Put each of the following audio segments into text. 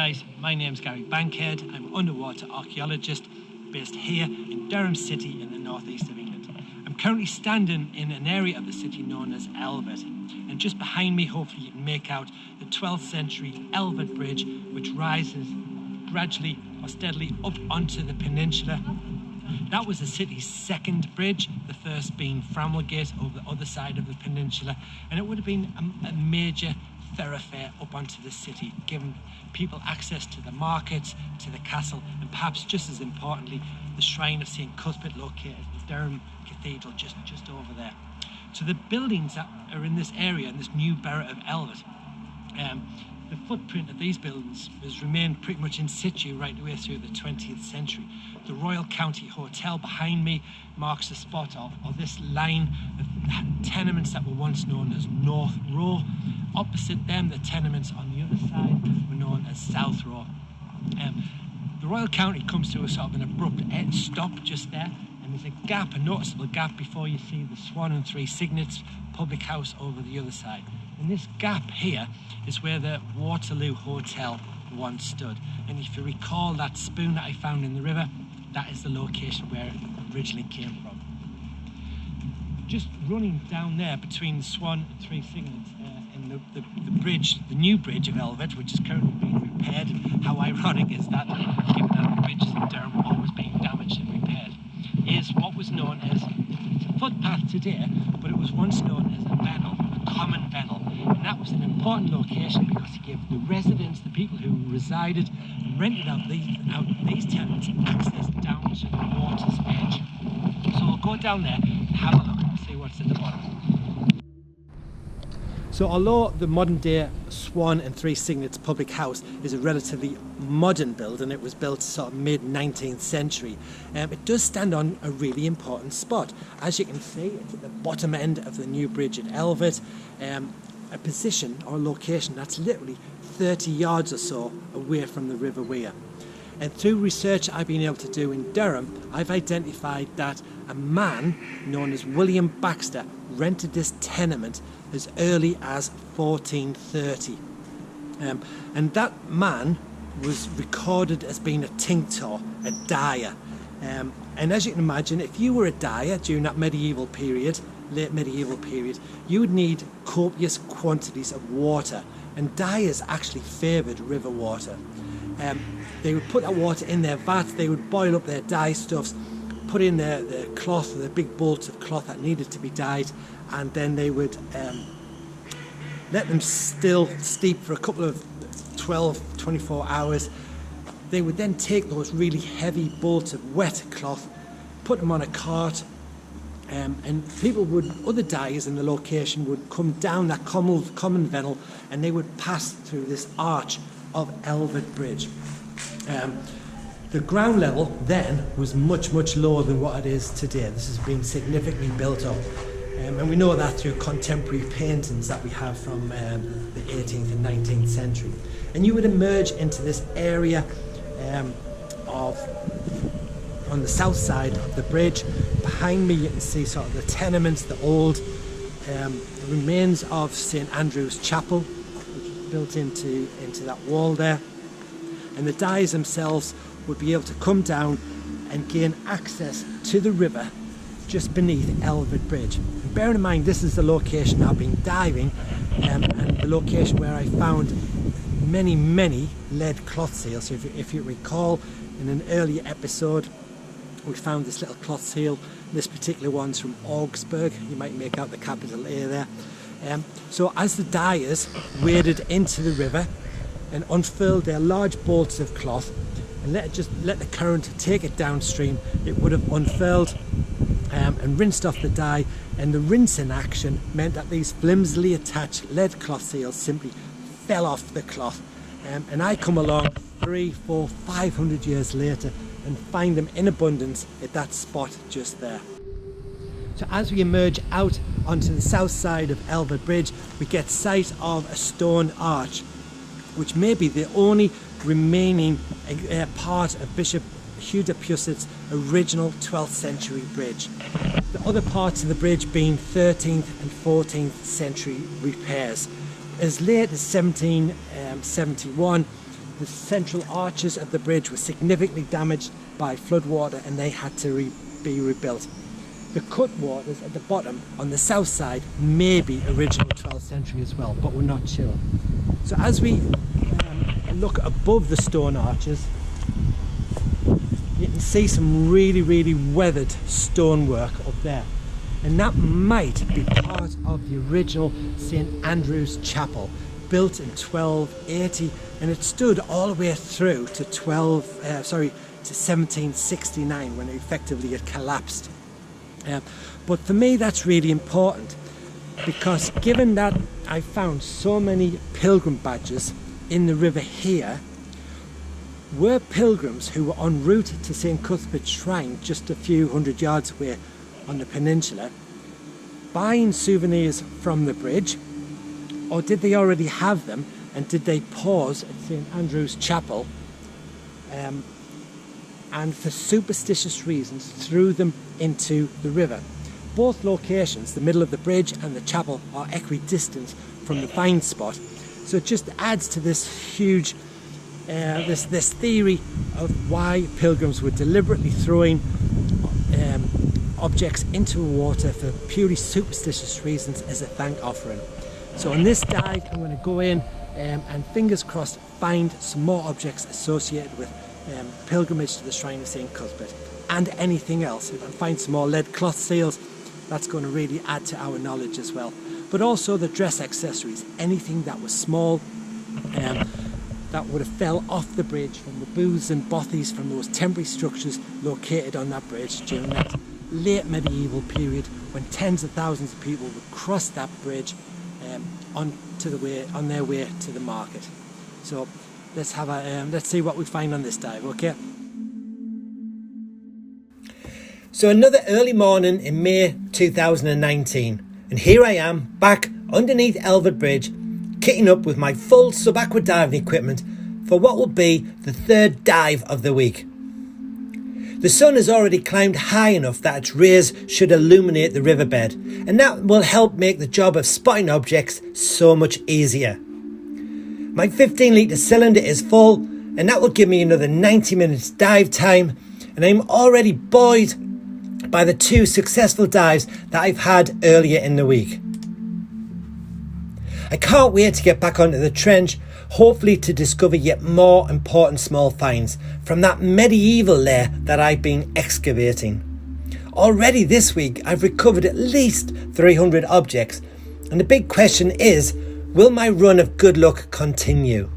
guys, my name's Bankhead. I'm underwater archaeologist based here in Durham City in the northeast of England. I'm currently standing in an area of the city known as Elvet, and just behind me hopefully you can make out the 12th century Elvet Bridge, which rises gradually or steadily up onto the peninsula. That was the city's second bridge, the first being Framwell Gate over the other side of the peninsula, and it would have been a major thoroughfare up onto the city, giving people access to the markets, to the castle, and perhaps just as importantly, the shrine of St Cuthbert located in Durham Cathedral just over there. So the buildings that are in this area, in this new borough of Elvet, the footprint of these buildings has remained pretty much in situ right the way through the 20th century. The Royal County Hotel behind me marks the spot of this line of tenements that were once known as North Row. Opposite them, the tenements on the other side were known as South Row. The Royal County comes to a sort of an abrupt stop just there, and there's a gap, a noticeable gap, before you see the Swan and Three Signets public house over the other side. And this gap here is where the Waterloo Hotel once stood. And if you recall that spoon that I found in the river, that is the location where it originally came from. Just running down there between the Swan and Three Signets and the bridge, the new bridge of Elvet, which is currently being repaired. How ironic is that, given that the bridges in Durham are always being damaged and repaired, is what was known as, it's a footpath today, but it was once known as a vennel, a common vennel. And that was an important location because it gave the residents, the people who resided and rented out these tenements, access down to the water's edge. So we'll go down there and have a look and see what's at the bottom. So although the modern day Swan and Three Signets public house is a relatively modern building, it was built sort of mid-19th century, it does stand on a really important spot. As you can see, it's at the bottom end of the new bridge at Elvet, a position or location that's literally 30 yards or so away from the River Wear. And through research I've been able to do in Durham, I've identified that a man known as William Baxter rented this tenement as early as 1430. And that man was recorded as being a tinctor, a dyer. And as you can imagine, if you were a dyer during that medieval period, late medieval period, you would need copious quantities of water, and dyers actually favoured river water. They would put that water in their vats, they would boil up their dye stuffs, put in their cloth, the big bolts of cloth that needed to be dyed, and then they would let them still steep for a couple of 24 hours. They would then take those really heavy bolts of wet cloth, put them on a cart, and people would, other dyers in the location would come down that common vennel, and they would pass through this arch of Elvet Bridge. The ground level then was much lower than what it is today. This has been significantly built up, and we know that through contemporary paintings that we have from the 18th and 19th century. And you would emerge into this area on the south side of the bridge. Behind me you can see sort of the tenements, the old remains of St Andrew's Chapel, which is built into that wall there. And the dyers themselves would be able to come down and gain access to the river just beneath Elvet Bridge. And bearing in mind this is the location I've been diving, and the location where I found many lead cloth seals. So if you recall, in an earlier episode we found this little cloth seal. This particular one's from Augsburg. You might make out the capital A there. So as the dyers waded into the river and unfurled their large bolts of cloth and let the current take it downstream, it would have unfurled and rinsed off the dye, and the rinsing action meant that these flimsily attached lead cloth seals simply fell off the cloth. And I come along 300, 400, 500 years later and find them in abundance at that spot just there. So as we emerge out onto the south side of Elvet Bridge, we get sight of a stone arch, which may be the only remaining part of Bishop Huda Pusset's original 12th century bridge. The other parts of the bridge being 13th and 14th century repairs. As late as 1771, the central arches of the bridge were significantly damaged by floodwater and they had to be rebuilt. The cutwaters at the bottom on the south side may be original 12th century as well, but we're not sure. So as we look above the stone arches, you can see some really weathered stonework up there, and that might be part of the original St Andrew's Chapel, built in 1280, and it stood all the way through to 1769, when effectively it collapsed. But for me that's really important, because given that I found so many pilgrim badges in the river here, were pilgrims who were en route to St Cuthbert's Shrine just a few hundred yards away on the peninsula buying souvenirs from the bridge, or did they already have them and did they pause at St Andrew's Chapel and for superstitious reasons threw them into the river? Both locations, the middle of the bridge and the chapel, are equidistant from the find spot, so it just adds to this huge this theory of why pilgrims were deliberately throwing objects into water for purely superstitious reasons as a thank offering. So in this dive I'm going to go in and fingers crossed find some more objects associated with pilgrimage to the shrine of St Cuthbert, and anything else. If I find some more lead cloth seals, that's going to really add to our knowledge as well. But also the dress accessories, anything that was small, that would have fell off the bridge from the booths and bothies from those temporary structures located on that bridge during that late medieval period when tens of thousands of people would cross that bridge on their way to the market. So let's see what we find on this dive, okay? So another early morning in May 2019, and here I am back underneath Elford Bridge, kitting up with my full sub-aqua diving equipment for what will be the third dive of the week. The sun has already climbed high enough that its rays should illuminate the riverbed, and that will help make the job of spotting objects so much easier. My 15 litre cylinder is full, and that will give me another 90 minutes dive time, and I'm already buoyed by the 2 successful dives that I've had earlier in the week. I can't wait to get back onto the trench, hopefully to discover yet more important small finds from that medieval lair that I've been excavating. Already this week I've recovered at least 300 objects, and the big question is, will my run of good luck continue?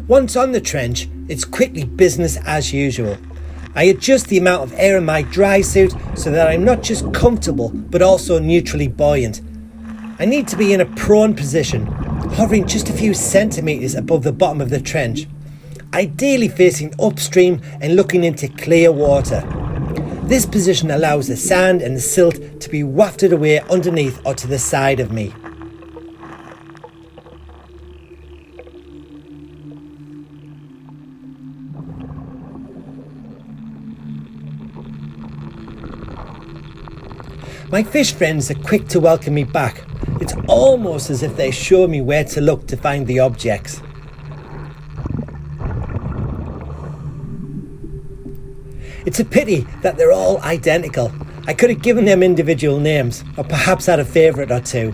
Once on the trench, it's quickly business as usual. I adjust the amount of air in my dry suit so that I'm not just comfortable but also neutrally buoyant. I need to be in a prone position, hovering just a few centimetres above the bottom of the trench, ideally facing upstream and looking into clear water. This position allows the sand and the silt to be wafted away underneath or to the side of me. My fish friends are quick to welcome me back. It's almost as if they show me where to look to find the objects. It's a pity that they're all identical. I could have given them individual names, or perhaps had a favourite or two.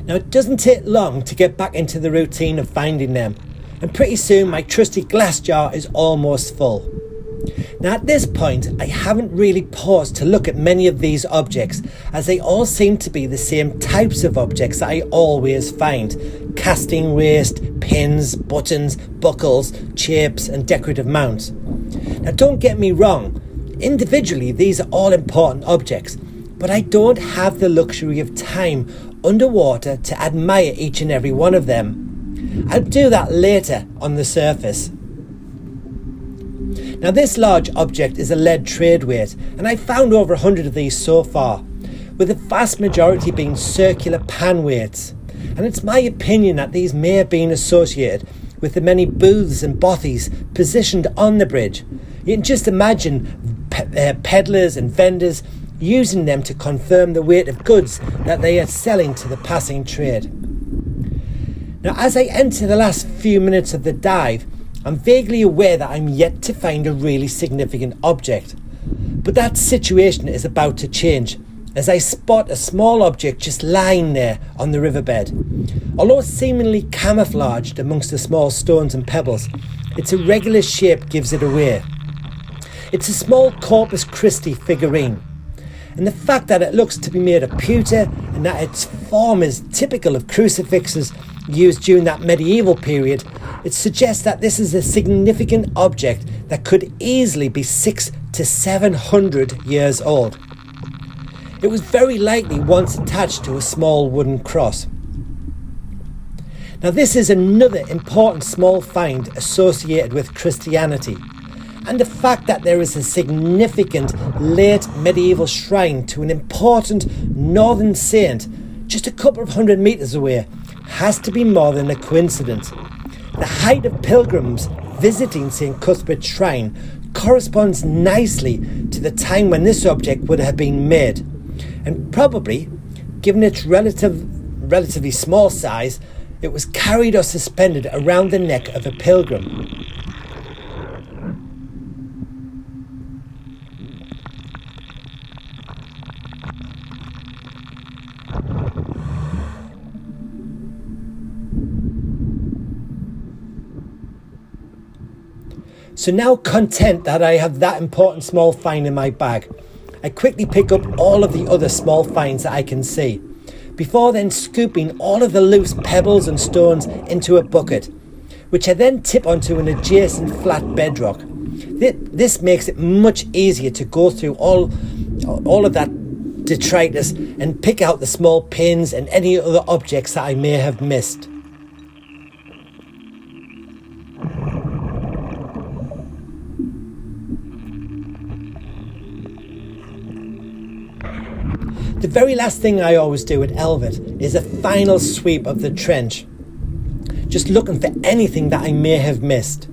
Now it doesn't take long to get back into the routine of finding them, and pretty soon my trusty glass jar is almost full. Now at this point I haven't really paused to look at many of these objects, as they all seem to be the same types of objects that I always find: casting waste, pins, buttons, buckles, shapes and decorative mounts. Now don't get me wrong, individually these are all important objects, but I don't have the luxury of time underwater to admire each and every one of them. I'll do that later on the surface. Now this large object is a lead trade weight, and I found over 100 of these so far, with the vast majority being circular pan weights. And it's my opinion that these may have been associated with the many booths and bothies positioned on the bridge. You can just imagine peddlers and vendors using them to confirm the weight of goods that they are selling to the passing trade. Now, as I enter the last few minutes of the dive, I'm vaguely aware that I'm yet to find a really significant object. But that situation is about to change, as I spot a small object just lying there on the riverbed. Although seemingly camouflaged amongst the small stones and pebbles, its irregular shape gives it away. It's a small Corpus Christi figurine, and the fact that it looks to be made of pewter and that its form is typical of crucifixes used during that medieval period, it suggests that this is a significant object that could easily be 600 to 700 years old. It was very likely once attached to a small wooden cross. Now this is another important small find associated with Christianity, and the fact that there is a significant late medieval shrine to an important northern saint just a couple of 100 metres away has to be more than a coincidence. The height of pilgrims visiting St. Cuthbert's Shrine corresponds nicely to the time when this object would have been made, and probably, given its relatively small size, it was carried or suspended around the neck of a pilgrim. So now content that I have that important small find in my bag, I quickly pick up all of the other small finds that I can see, before then scooping all of the loose pebbles and stones into a bucket, which I then tip onto an adjacent flat bedrock. This makes it much easier to go through all of that detritus and pick out the small pins and any other objects that I may have missed. The very last thing I always do at Elvet is a final sweep of the trench, just looking for anything that I may have missed.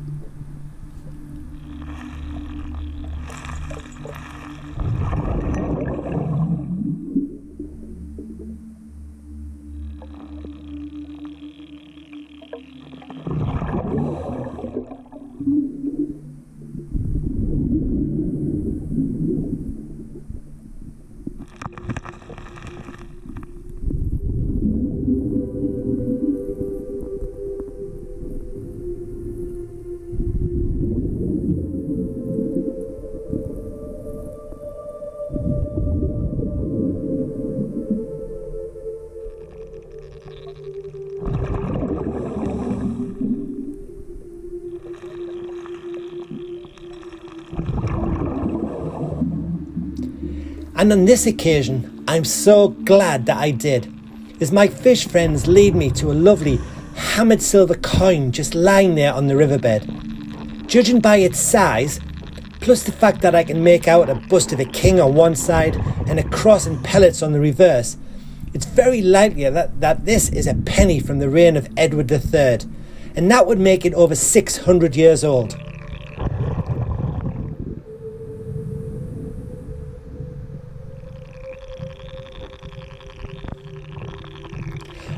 And on this occasion, I'm so glad that I did, as my fish friends lead me to a lovely hammered silver coin just lying there on the riverbed. Judging by its size, plus the fact that I can make out a bust of a king on one side and a cross and pellets on the reverse, it's very likely that this is a penny from the reign of Edward III, and that would make it over 600 years old.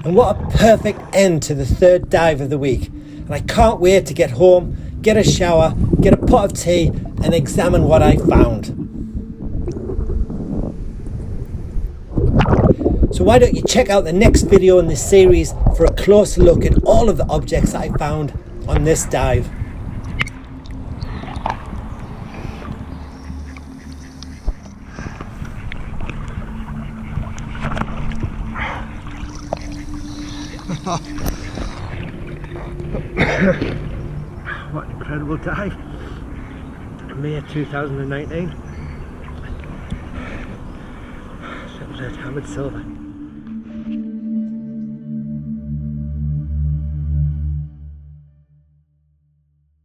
And what a perfect end to the third dive of the week. And I can't wait to get home, get a shower, get a pot of tea and examine what I found. So why don't you check out the next video in this series for a closer look at all of the objects that I found on this dive. What an incredible dive. May 2019. Hammered silver.